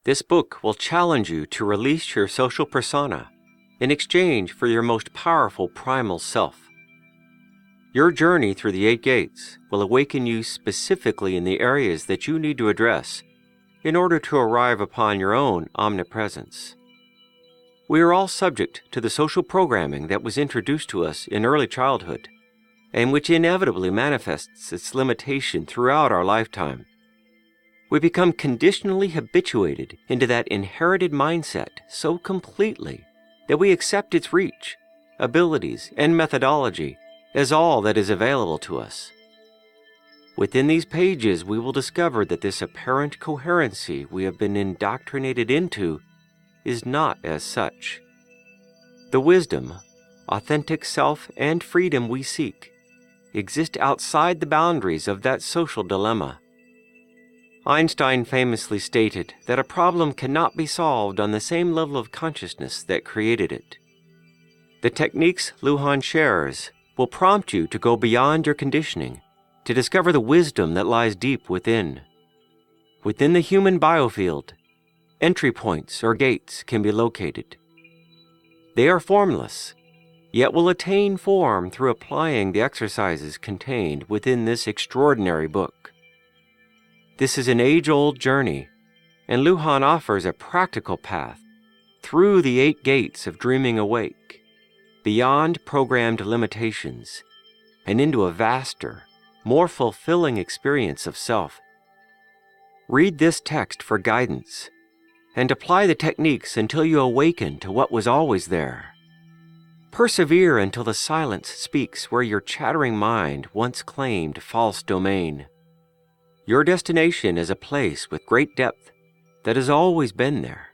This book will challenge you to release your social persona in exchange for your most powerful primal self. Your journey through the 8 gates will awaken you specifically in the areas that you need to address in order to arrive upon your own omnipresence. We are all subject to the social programming that was introduced to us in early childhood, and which inevitably manifests its limitation throughout our lifetime. We become conditionally habituated into that inherited mindset so completely that we accept its reach, abilities, and methodology as all that is available to us. Within these pages, we will discover that this apparent coherency we have been indoctrinated into is not as such. The wisdom, authentic self, and freedom we seek exist outside the boundaries of that social dilemma. Einstein famously stated that a problem cannot be solved on the same level of consciousness that created it. The techniques Lujan shares will prompt you to go beyond your conditioning, to discover the wisdom that lies deep within. Within the human biofield, entry points or gates can be located. They are formless, yet will attain form through applying the exercises contained within this extraordinary book. This is an age-old journey, and Lujan offers a practical path through the 8 gates of dreaming awake, beyond programmed limitations, and into a vaster, more fulfilling experience of self. Read this text for guidance, and apply the techniques until you awaken to what was always there. Persevere until the silence speaks where your chattering mind once claimed false domain. Your destination is a place with great depth that has always been there.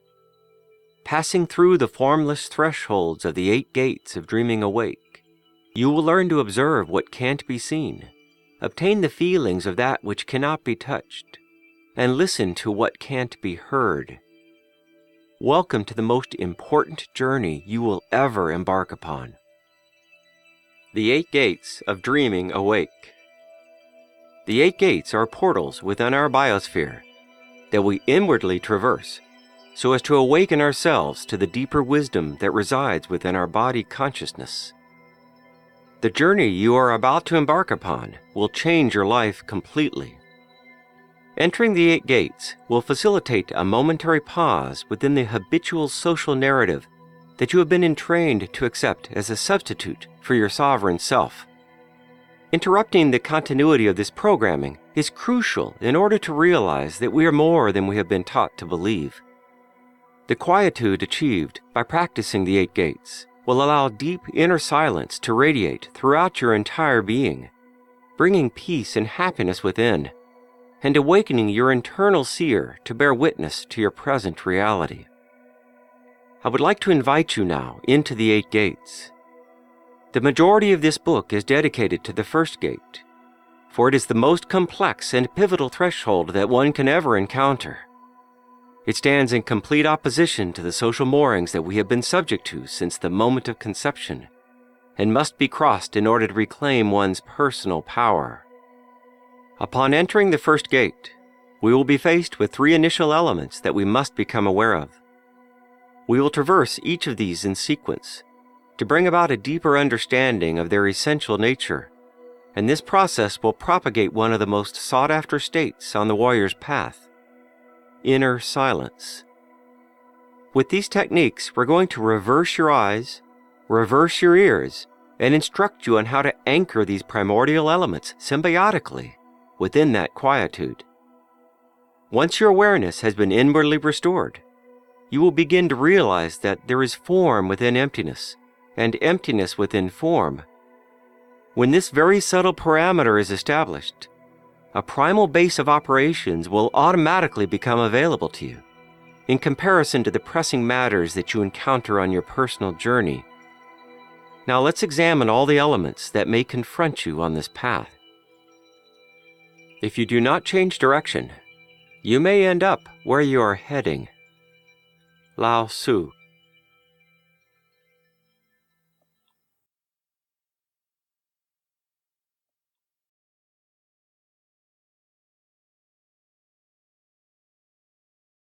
Passing through the formless thresholds of the 8 gates of dreaming awake, you will learn to observe what can't be seen, obtain the feelings of that which cannot be touched, and listen to what can't be heard. Welcome to the most important journey you will ever embark upon. The 8 gates of dreaming awake. The 8 gates are portals within our biosphere that we inwardly traverse so as to awaken ourselves to the deeper wisdom that resides within our body consciousness. The journey you are about to embark upon will change your life completely. Entering the 8 gates will facilitate a momentary pause within the habitual social narrative that you have been entrained to accept as a substitute for your sovereign self. Interrupting the continuity of this programming is crucial in order to realize that we are more than we have been taught to believe. The quietude achieved by practicing the 8 gates will allow deep inner silence to radiate throughout your entire being, bringing peace and happiness within, and awakening your internal seer to bear witness to your present reality. I would like to invite you now into the 8 gates. The majority of this book is dedicated to the first gate, for it is the most complex and pivotal threshold that one can ever encounter. It stands in complete opposition to the social moorings that we have been subject to since the moment of conception, and must be crossed in order to reclaim one's personal power. Upon entering the first gate, we will be faced with 3 initial elements that we must become aware of. We will traverse each of these in sequence to bring about a deeper understanding of their essential nature, and this process will propagate one of the most sought-after states on the warrior's path: inner silence. With these techniques, we're going to reverse your eyes, reverse your ears, and instruct you on how to anchor these primordial elements symbiotically within that quietude. Once your awareness has been inwardly restored, you will begin to realize that there is form within emptiness, and emptiness within form. When this very subtle parameter is established, a primal base of operations will automatically become available to you, in comparison to the pressing matters that you encounter on your personal journey. Now let's examine all the elements that may confront you on this path. If you do not change direction, you may end up where you are heading. Lao Tzu.